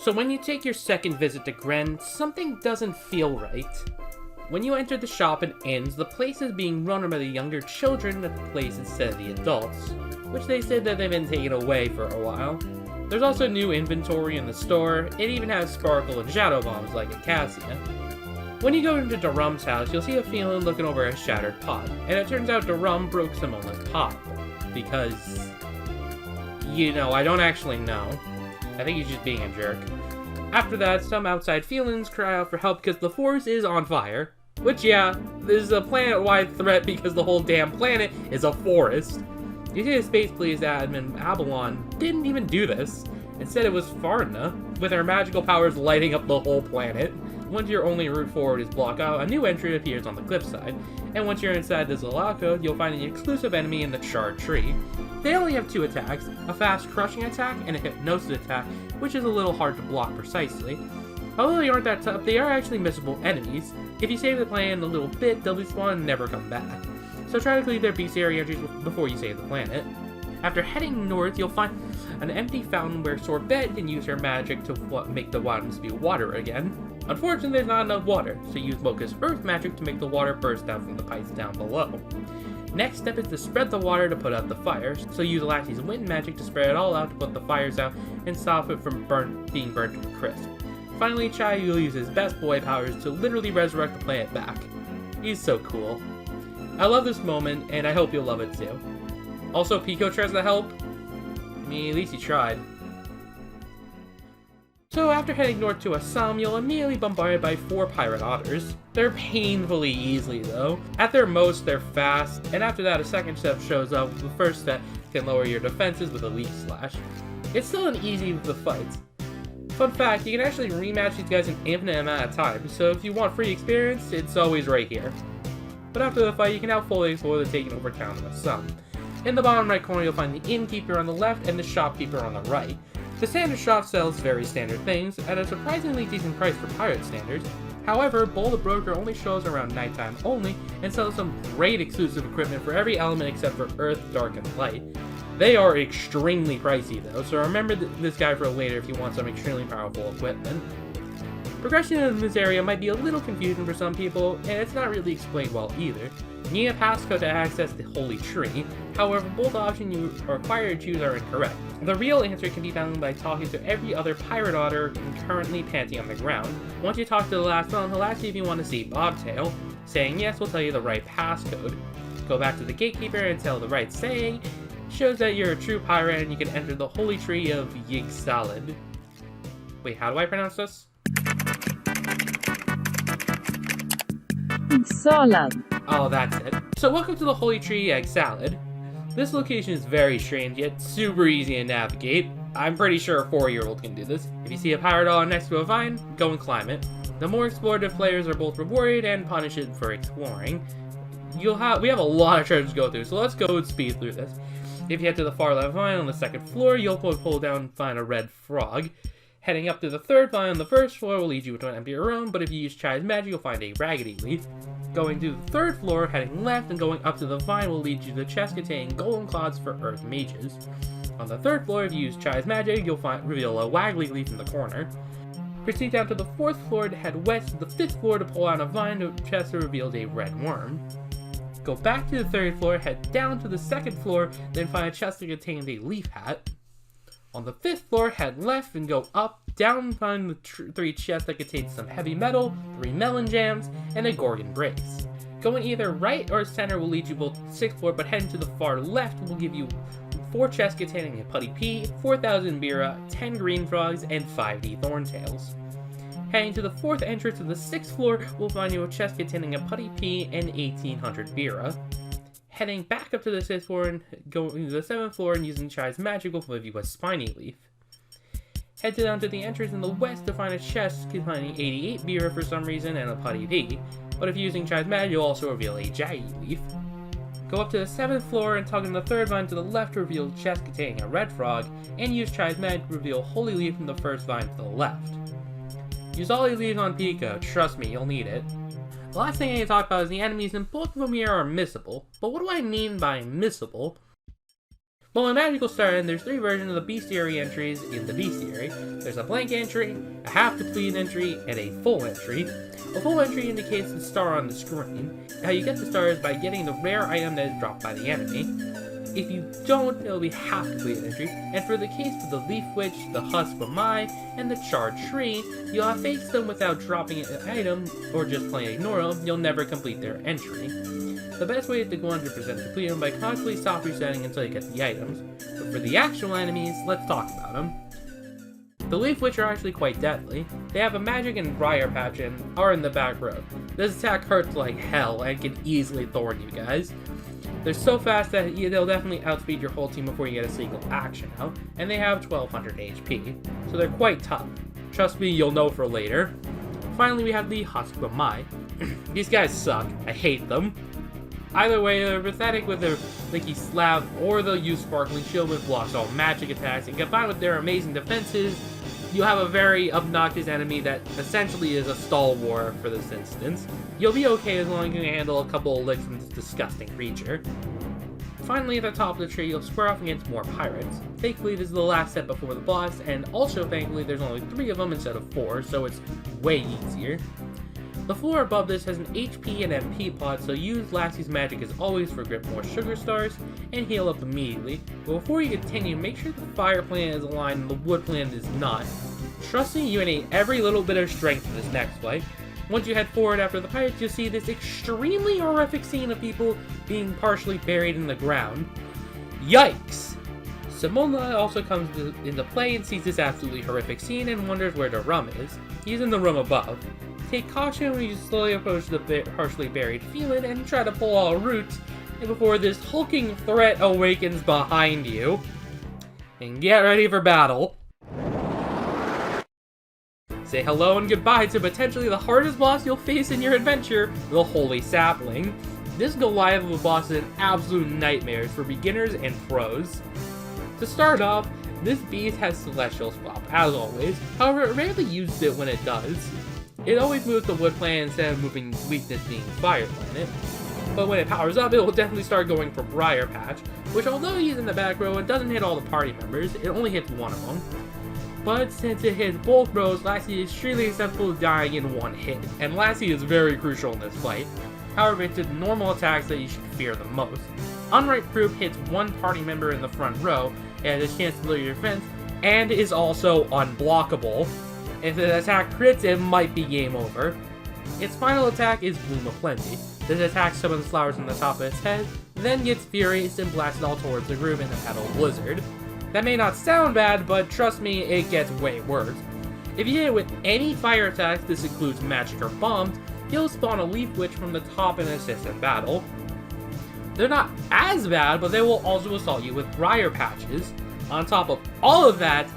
So when you take your second visit to Gren, something doesn't feel right. When you enter the shop and inns, the place is being run by the younger children at the place instead of the adults, which they said that they've been taken away for a while. There's also new inventory in the store. It even has sparkle and shadow bombs like Acacia. When you go into Durum's house, you'll see a Felin looking over a shattered pot, and it turns out Durum broke Simona's pot. Because, I don't actually know. I think he's just being a jerk. After that, some outside Felins cry out for help because the forest is on fire. Which, yeah, this is a planet-wide threat because the whole damn planet is a forest. You see the Space Police admin, Abalon, didn't even do this. Instead, it was Farna, with her magical powers lighting up the whole planet. Once your only route forward is blocked out, a new entry appears on the cliffside. And once you're inside the Zalako, you'll find the exclusive enemy in the charred tree. They only have 2 attacks, a fast crushing attack and a hypnosis attack, which is a little hard to block precisely. Although they aren't that tough, they are actually missable enemies. If you save the planet a little bit, they'll respawn and never come back. So try to clear their beast area entries before you save the planet. After heading north, you'll find an empty fountain where Sorbet can use her magic to make the waters be water again. Unfortunately, there's not enough water, so use Mocha's earth magic to make the water burst out from the pipes down below. Next step is to spread the water to put out the fires, so use Laxie's wind magic to spread it all out to put the fires out and stop it from being burnt to a crisp. Finally, Chai will use his best boy powers to literally resurrect the planet back. He's so cool. I love this moment, and I hope you'll love it too. Also, Pico tries to help. I mean, at least he tried. So after heading north to Assam, you'll immediately bombarded by 4 pirate otters. They're painfully easy though. At their most, they're fast, and after that a second step shows up. The first step can lower your defenses with a leaf slash. It's still an easy with the fights. Fun fact, you can actually rematch these guys an infinite amount of times, so if you want free experience, it's always right here. But after the fight, you can now fully explore the taking over town of Assam. In the bottom right corner, you'll find the innkeeper on the left and the shopkeeper on the right. The standard shop sells very standard things at a surprisingly decent price for pirate standards. However, Bull the Broker only shows around nighttime only and sells some great exclusive equipment for every element except for Earth, Dark, and Light. They are extremely pricey though, so remember this guy for later if you want some extremely powerful equipment. Progression in this area might be a little confusing for some people, and it's not really explained well either. You need a passcode to access the Holy Tree, however both options you are required to choose are incorrect. The real answer can be found by talking to every other pirate otter currently panting on the ground. Once you talk to the last one, he'll ask you if you want to see Bobtail. Saying yes will tell you the right passcode. Go back to the gatekeeper and tell the right saying. Shows that you're a true pirate and you can enter the Holy Tree of Yig-Salad. Wait, how do I pronounce this? Salad. Oh, that's it. So welcome to the Holy Tree Egg Salad. This location is very strange, yet super easy to navigate. I'm pretty sure a 4-year-old can do this. If you see a pirate otter next to a vine, go and climb it. The more explorative players are both rewarded and punished for exploring. We have a lot of treasures to go through, so let's go and speed through this. If you head to the far left vine on the 2nd floor, you'll pull down and find a red frog. Heading up to the 3rd vine on the 1st floor will lead you to an empty room, but if you use Chai's magic, you'll find a raggedy leaf. Going to the 3rd floor, heading left and going up to the vine will lead you to the chest containing golden clods for earth mages. On the 3rd floor, if you use Chai's magic, you'll reveal a waggly leaf in the corner. Proceed down to the 4th floor to head west to the 5th floor to pull out a vine to chest that reveals a red worm. Go back to the 3rd floor, head down to the 2nd floor, then find a chest that contains a leaf hat. On the 5th floor, head left and go up, down, find the 3 chests that contain some heavy metal, 3 melon jams, and a gorgon brace. Going either right or center will lead you both to the 6th floor, but heading to the far left will give you 4 chests containing a putty pea, 4,000 bira, 10 green frogs, and 5D thorntails. Heading to the 4th entrance of the 6th floor will find you a chest containing a putty pea and 1,800 bira. Heading back up to the 6th floor and going to the 7th floor and using Chai's magic will give you a spiny leaf. Head down to the entrance in the west to find a chest containing 88 bira for some reason and a putty pea, but if using Chai's magic you'll also reveal a jaggy leaf. Go up to the 7th floor and tug in the 3rd vine to the left to reveal a chest containing a red frog, and use Chai's magic to reveal Holy Leaf from the 1st vine to the left. Use all these leaves on Pico, trust me, you'll need it. The last thing I need to talk about is the enemies, and both of them here are missable. But what do I mean by missable? Well, in Magical Starsign, there's 3 versions of the bestiary entries in the bestiary. There's a blank entry, a half-completed entry, and a full entry. A full entry indicates the star on the screen. How you get the star is by getting the rare item that is dropped by the enemy. If you don't, it'll be half-completed entry, and for the case of the Leaf Witch, the Husk of Mai, and the Charred Tree, you'll have faced them without dropping an item, or just plain ignore them. You'll never complete their entry. The best way is to go 100% complete them by constantly stop resetting until you get the items. But for the actual enemies, let's talk about them. The Leaf Witch are actually quite deadly. They have a magic and briar patch and are in the back row. This attack hurts like hell and can easily thorn you guys. They're so fast that they'll definitely outspeed your whole team before you get a single action out, and they have 1200 HP, so they're quite tough. Trust me, you'll know for later. Finally, we have the Husk of Mai. These guys suck. I hate them. Either way, they're pathetic with their Linky Slab, or they'll use Sparkling Shield which blocks all magic attacks, and combined with their amazing defenses, you'll have a very obnoxious enemy that essentially is a stalwart for this instance. You'll be okay as long as you can handle a couple of licks from this disgusting creature. Finally, at the top of the tree, you'll square off against more pirates. Thankfully, this is the last step before the boss, and also thankfully there's only 3 of them instead of 4, so it's way easier. The floor above this has an HP and MP pod, so use Lassie's magic as always for grip more sugar stars and heal up immediately. But before you continue, make sure the fire plant is aligned and the wood plant is not. Trust me, you need every little bit of strength for this next fight. Once you head forward after the pirates, you'll see this extremely horrific scene of people being partially buried in the ground. Yikes! Simona also comes into play and sees this absolutely horrific scene and wonders where the rum is. He's in the room above. Take caution when you slowly approach the partially buried Felin and try to pull all roots before this hulking threat awakens behind you. And get ready for battle. Say hello and goodbye to potentially the hardest boss you'll face in your adventure, the Holy Sapling. This Goliath of a boss is an absolute nightmare for beginners and pros. To start off, this beast has Celestial Swap, as always, however it rarely uses it when it does. It always moves the wood planet instead of moving weakness being fire planet. But when it powers up, it will definitely start going for Briar Patch, which although he's in the back row, it doesn't hit all the party members, it only hits one of them. But since it hits both rows, Lassie is extremely susceptible to dying in one hit, and Lassie is very crucial in this fight. However, it's the normal attacks that you should fear the most. Unripe Fruit hits one party member in the front row, and has a chance to lower your defense, and is also unblockable. If the attack crits, it might be game over. Its final attack is Bloom of Plenty. This attack summons flowers on the top of its head, then gets furious and blasts it all towards the group in a Petal Blizzard. That may not sound bad, but trust me, it gets way worse. If you hit it with any fire attacks, this includes magic or bombs, you'll spawn a Leaf Witch from the top and assist in battle. They're not as bad, but they will also assault you with Briar Patches. On top of all of that,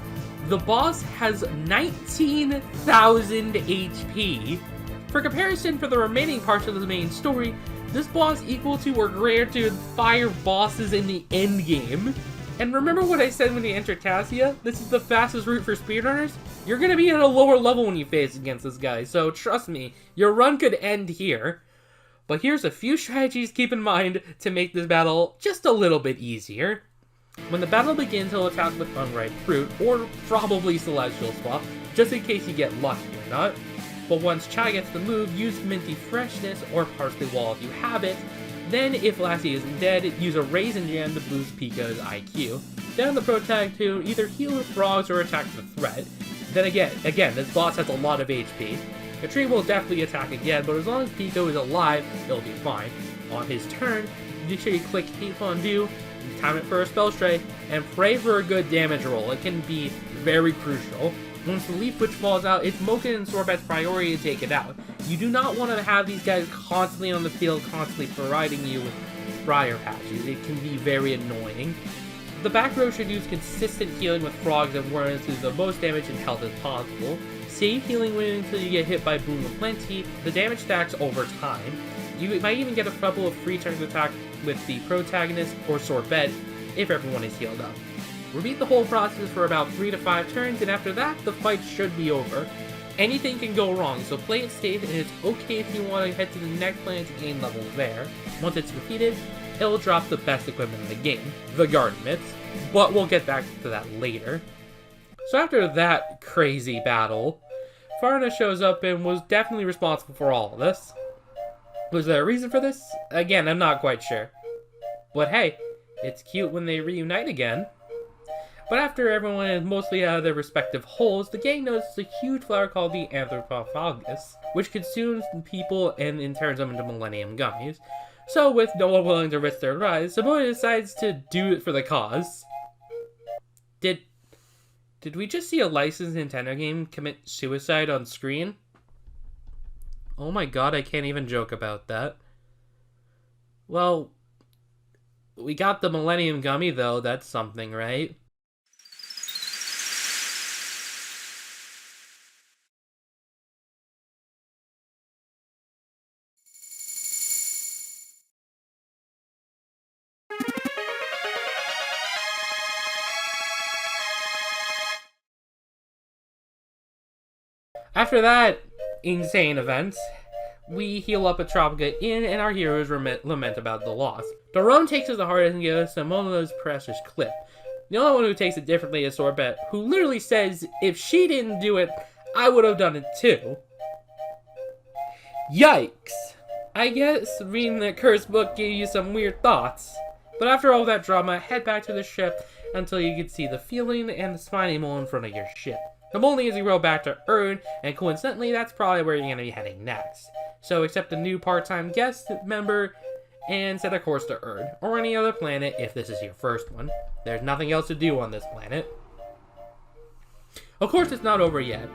the boss has 19,000 HP. For comparison, for the remaining parts of the main story, this boss equal to or greater to 5 bosses in the endgame. And remember what I said when you entered Tassia? This is the fastest route for speedrunners? You're gonna be at a lower level when you face against this guy, so trust me, your run could end here. But here's a few strategies to keep in mind to make this battle just a little bit easier. When the battle begins, he'll attack with Unripe Fruit, or probably Celestial Swap, just in case you get lucky or not. But once Chai gets the move, use Minty Freshness or Parsley Wall if you have it. Then, if Lassie isn't dead, use a Raisin Jam to boost Pika's IQ. Then the Pro Tag to either heal with frogs or attack the threat. Then again, this boss has a lot of HP. The tree will definitely attack again, but as long as Pico is alive, it'll be fine. On his turn, make sure you click Hate Fondue, time it for a Spell Strike, and pray for a good damage roll. It can be very crucial. Once the Leaf Witch falls out, it's Moken and Sorbet's priority to take it out. You do not want to have these guys constantly on the field, constantly providing you with Briar Patches. It can be very annoying. The back row should use consistent healing with frogs and worms to do the most damage and health as possible. Save healing wind until you get hit by Bloom of Plenty. The damage stacks over time. You might even get a couple of free turns of attack with the protagonist or Sorbet if everyone is healed up. Repeat the whole process for about 3 to 5 turns, and after that, the fight should be over. Anything can go wrong, so play it safe, and it's okay if you want to head to the next planet to gain levels there. Once it's defeated, it'll drop the best equipment in the game, the Garden Mitts. but we'll get back to that later. So after that crazy battle, Farna shows up and was definitely responsible for all of this. Was there a reason for this? Again, I'm not quite sure. But hey, it's cute when they reunite again. But after everyone is mostly out of their respective holes, the gang notices a huge flower called the Anthropophagus, which consumes people and in turns them into Millennium Gummies. So with no one willing to risk their lives, Saboya decides to do it for the cause. Did we just see a licensed Nintendo game commit suicide on screen? Oh my god, I can't even joke about that. Well, we got the Millennium Gummy though, that's something, right? After that insane event, we heal up at Tropica Inn and our heroes lament about the loss. Daron takes it the hardest and gives us Momo's precious clip. The only one who takes it differently is Sorbet, who literally says, if she didn't do it, I would have done it too. Yikes! I guess reading the curse book gave you some weird thoughts. But after all that drama, head back to the ship until you can see the Felin and the spiny mole in front of your ship. The mole needs to grow back to Earn, and coincidentally, that's probably where you're going to be heading next. So accept a new part-time guest member and set a course to Earn, or any other planet if this is your first one. There's nothing else to do on this planet. Of course, it's not over yet.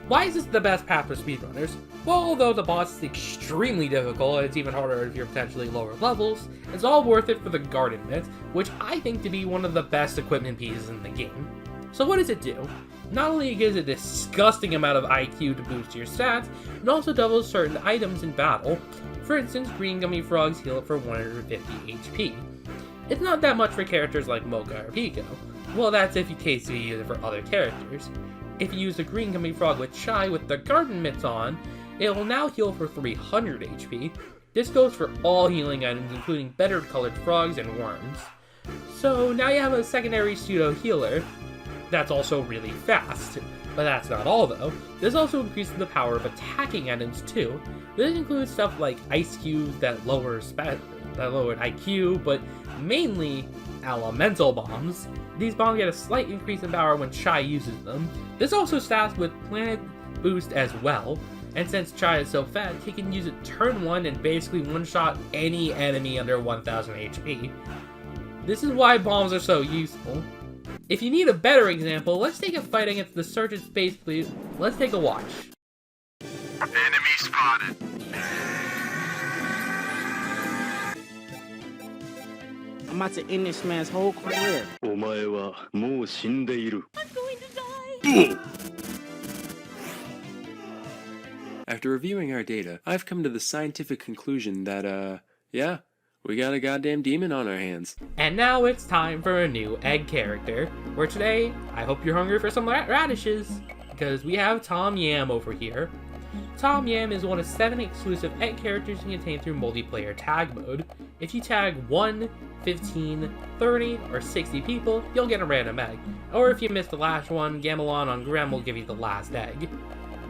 Why is this the best path for speedrunners? Well, although the boss is extremely difficult, and it's even harder if you're potentially lower levels, it's all worth it for the garden mitt, which I think to be one of the best equipment pieces in the game. So what does it do? Not only gives it a disgusting amount of IQ to boost your stats, it also doubles certain items in battle. For instance, green gummy frogs heal it for 150 HP. It's not that much for characters like Mocha or Pico. Well, that's if you use it for other characters. If you use the green gummy frog with Chai with the garden mitts on, it will now heal for 300 HP. This goes for all healing items, including better colored frogs and worms. So now you have a secondary pseudo healer that's also really fast. But that's not all though. This also increases the power of attacking items too. This includes stuff like ice cubes that lowered IQ, but mainly elemental bombs. These bombs get a slight increase in power when Chai uses them. This also staffs with planet boost as well. And since Chai is so fast, he can use it turn 1 and basically one-shot any enemy under 1000 HP. This is why bombs are so useful. If you need a better example, let's take a fight against the Surgeon Space Fleet. Let's take a watch. Enemy spotted. I'm about to end this man's whole career. I'm going to die. After reviewing our data, I've come to the scientific conclusion that, yeah, we got a goddamn demon on our hands. And now it's time for a new egg character, where today, I hope you're hungry for some radishes, because we have Tom Yam over here. Tom Yam is one of 7 exclusive egg characters you can obtain through multiplayer tag mode. If you tag 1, 15, 30, or 60 people, you'll get a random egg. Or if you missed the last one, Gamelon on Gren will give you the last egg.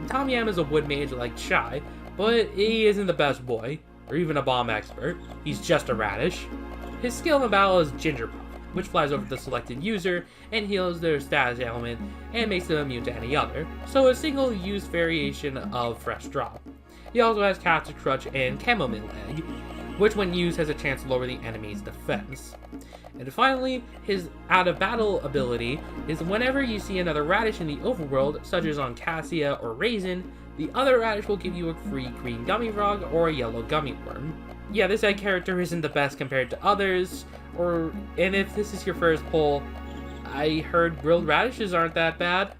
Tom Yam is a wood mage like Chai, but he isn't the best boy, or even a bomb expert. He's just a radish. His skill in battle is Ginger Puff, which flies over the selected user and heals their status element and makes them immune to any other, so a single use variation of Fresh Drop. He also has Cactus Crutch and Chamomile Egg, which when used has a chance to lower the enemy's defense. And finally, his out of battle ability is whenever you see another radish in the overworld, such as on Cassia or Raisin, the other radish will give you a free green gummy frog or a yellow gummy worm. Yeah, this egg character isn't the best compared to others, and if this is your first poll, I heard grilled radishes aren't that bad.